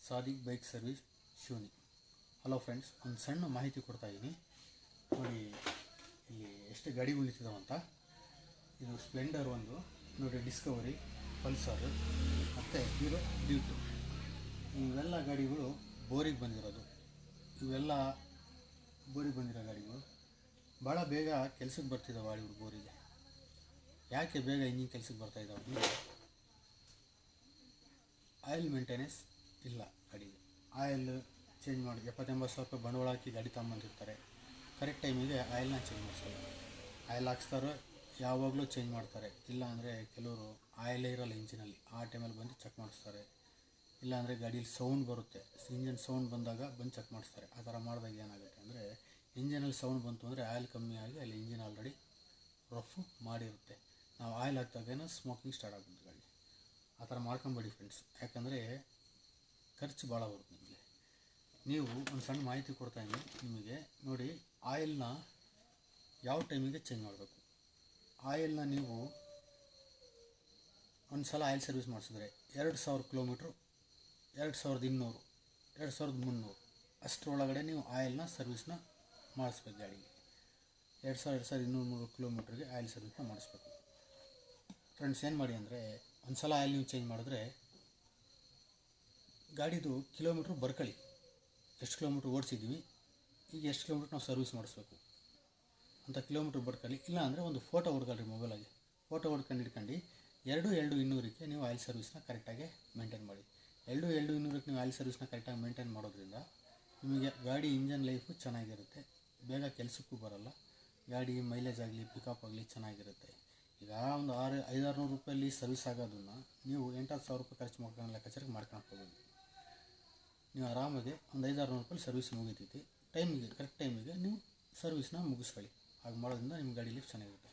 Sadiq bike service Shivani. Hello friends, ಒಂದು ಸಣ್ಣ ಮಾಹಿತಿ ಕೊಡ್ತಾ ಇದ್ದೀನಿ ನೋಡಿ. ಇಲ್ಲಿ ಎಷ್ಟು ಗಾಡಿಗಳು ನಿಂತಿದ್ದಾವಂತ. ಇದು ಸ್ಪ್ಲೆಂಡರ್ ಒಂದು ನೋಡಿ, ಡಿಸ್ಕವರಿ, ಪಲ್ಸರ್ ಮತ್ತು ಹೀರೋ ಡ್ಯೂಟು, ಇವೆಲ್ಲ ಗಾಡಿಗಳು ಬೋರಿಗೆ ಬಂದಿರೋದು. ಇವೆಲ್ಲ ಬೋರಿಗೆ ಬಂದಿರೋ ಗಾಡಿಗಳು ಭಾಳ ಬೇಗ ಕೆಲಸಕ್ಕೆ ಬರ್ತಿದ್ದಾವೆ. ಗಾಡಿಗಳು ಬೋರಿಗೆ ಯಾಕೆ ಬೇಗ ಇಂಜಿನ್ ಕೆಲಸಕ್ಕೆ ಬರ್ತಾಯಿದ್ದಾವೆ ಅಂದರೆ ಆಯಿಲ್ ಮೇಂಟೆನೆನ್ಸ್ ಇಲ್ಲ ಗಾಡಿಗೆ. ಆಯಿಲ್ ಚೇಂಜ್ ಮಾಡಿ 70-80 ಸಾವಿರ ರೂಪಾಯಿ ಬಂಡವಾಳ ಹಾಕಿ ಗಾಡಿ ತಗೊಂಬಂದಿರ್ತಾರೆ. ಕರೆಕ್ಟ್ ಟೈಮಿಗೆ ಆಯಿಲ್ನ ಚೇಂಜ್ ಮಾಡಿಸ್ತಾರೆ. ಆಯಿಲ್ ಹಾಕ್ಸ್ತಾರೆ, ಯಾವಾಗಲೂ ಚೇಂಜ್ ಮಾಡ್ತಾರೆ. ಇಲ್ಲ ಅಂದರೆ ಕೆಲವರು ಆಯಿಲೇ ಇರೋಲ್ಲ ಇಂಜಿನಲ್ಲಿ, ಆ ಟೈಮಲ್ಲಿ ಬಂದು ಚೆಕ್ ಮಾಡಿಸ್ತಾರೆ. ಇಲ್ಲಾಂದರೆ ಗಾಡೀಲಿ ಸೌಂಡ್ ಬರುತ್ತೆ, ಇಂಜನ್ ಸೌಂಡ್ ಬಂದಾಗ ಬಂದು ಚೆಕ್ ಮಾಡಿಸ್ತಾರೆ. ಆ ಥರ ಮಾಡಿದಾಗ ಏನಾಗುತ್ತೆ ಅಂದರೆ, ಇಂಜನಲ್ಲಿ ಸೌಂಡ್ ಬಂತು ಅಂದರೆ ಆಯಿಲ್ ಕಮ್ಮಿ ಆಗಿ ಅಲ್ಲಿ ಇಂಜಿನ್ ಆಲ್ರೆಡಿ ರಫ್ ಮಾಡಿರುತ್ತೆ. ನಾವು ಆಯಿಲ್ ಹಾಕಿದಾಗೇನೋ ಸ್ಮೋಕಿಂಗ್ ಸ್ಟಾರ್ಟ್ ಆಗುತ್ತೆ ಗಾಡಿ. ಆ ಥರ ಮಾಡ್ಕೊಂಬೇಡಿ ಫ್ರೆಂಡ್ಸ್, ಯಾಕಂದರೆ ಖರ್ಚು ಭಾಳ ಬರುತ್ತೆ ನಿಮಗೆ. ನೀವು ಒಂದು ಸಣ್ಣ ಮಾಹಿತಿ ಕೊಡ್ತಾಯಿದ್ದೀನಿ ನಿಮಗೆ ನೋಡಿ. ಆಯಿಲ್ನ ಯಾವ ಟೈಮಿಗೆ ಚೇಂಜ್ ಮಾಡಬೇಕು. ಆಯಿಲ್ನ ನೀವು ಒಂದು ಸಲ ಆಯಿಲ್ ಸರ್ವಿಸ್ ಮಾಡಿಸಿದ್ರೆ 2000 ಕಿಲೋಮೀಟ್ರು, 2200, 2300 ಅಷ್ಟರೊಳಗಡೆ ನೀವು ಆಯಿಲ್ನ ಸರ್ವಿಸ್ನ ಮಾಡಿಸ್ಬೇಕು ಗಾಡಿಗೆ. 2200-2200 ಕಿಲೋಮೀಟ್ರಿಗೆ ಆಯಿಲ್ ಸರ್ವಿಸ್ನ ಮಾಡಿಸ್ಬೇಕು ಫ್ರೆಂಡ್ಸ್. ಏನು ಮಾಡಿ ಅಂದರೆ, ಒಂದು ಸಲ ಆಯಿಲ್ ನೀವು ಚೇಂಜ್ ಮಾಡಿದ್ರೆ ಗಾಡಿದು ಕಿಲೋಮೀಟ್ರ್ ಬರ್ಕೊಳ್ಳಿ, ಎಷ್ಟು ಕಿಲೋಮೀಟ್ರ್ ಓಡಿಸಿದ್ವಿ, ಈಗ ಎಷ್ಟು ಕಿಲೋಮೀಟ್ರ್ ನಾವು ಸರ್ವಿಸ್ ಮಾಡಿಸ್ಬೇಕು ಅಂತ ಕಿಲೋಮೀಟ್ರ್ ಬರ್ಕೊಳ್ಳಿ. ಇಲ್ಲ ಅಂದರೆ ಒಂದು ಫೋಟೋ ಹೊಡ್ಕೊಳ್ರಿ ಮೊಬೈಲಾಗಿ. ಫೋಟೋ ಹೊಡ್ಕೊಂಡು ಇಟ್ಕೊಂಡು 2200ಕ್ಕೆ ನೀವು ಆಯಿಲ್ ಸರ್ವಿಸ್ನ ಕರೆಕ್ಟಾಗಿ ಮೇಂಟೈನ್ ಮಾಡಿ. 2200ಕ್ಕೆ ನೀವು ಆಯಿಲ್ ಸರ್ವಿಸ್ನ ಕರೆಕ್ಟಾಗಿ ಮೇಂಟೈನ್ ಮಾಡೋದ್ರಿಂದ ನಿಮಗೆ ಗಾಡಿ ಇಂಜನ್ ಲೈಫು ಚೆನ್ನಾಗಿರುತ್ತೆ, ಬೇಗ ಕೆಲಸಕ್ಕೂ ಬರೋಲ್ಲ. ಗಾಡಿ ಮೈಲೇಜ್ ಆಗಲಿ, ಪಿಕಪ್ ಆಗಲಿ ಚೆನ್ನಾಗಿರುತ್ತೆ. ಈಗ ಒಂದು 500-600 ರೂಪಾಯಲ್ಲಿ ಸರ್ವಿಸ್ ಆಗೋದನ್ನು ನೀವು 8,000 ರೂಪಾಯಿ ಖರ್ಚು ಮಾಡ್ಕೊಂಡು ಲೆಕ್ಕಾಚಾರಕ್ಕೆ ಮಾಡ್ಕೊಂಡು ಹೋಗೋದು. ನೀವು ಆರಾಮಾಗಿ ಒಂದು 500-600 ರೂಪಾಯಿ ಸರ್ವಿಸ್ ಮುಗಿತೈತಿ. ಟೈಮಿಗೆ ಕರೆಕ್ಟ್ ಟೈಮಿಗೆ ನೀವು ಸರ್ವಿಸ್ನ ಮುಗಿಸ್ಕೊಳ್ಳಿ. ಹಾಗೆ ಮಾಡೋದ್ರಿಂದ ನಿಮ್ಮ ಗಾಡಿ ಲೈಫ್ ಚೆನ್ನಾಗಿರುತ್ತೆ.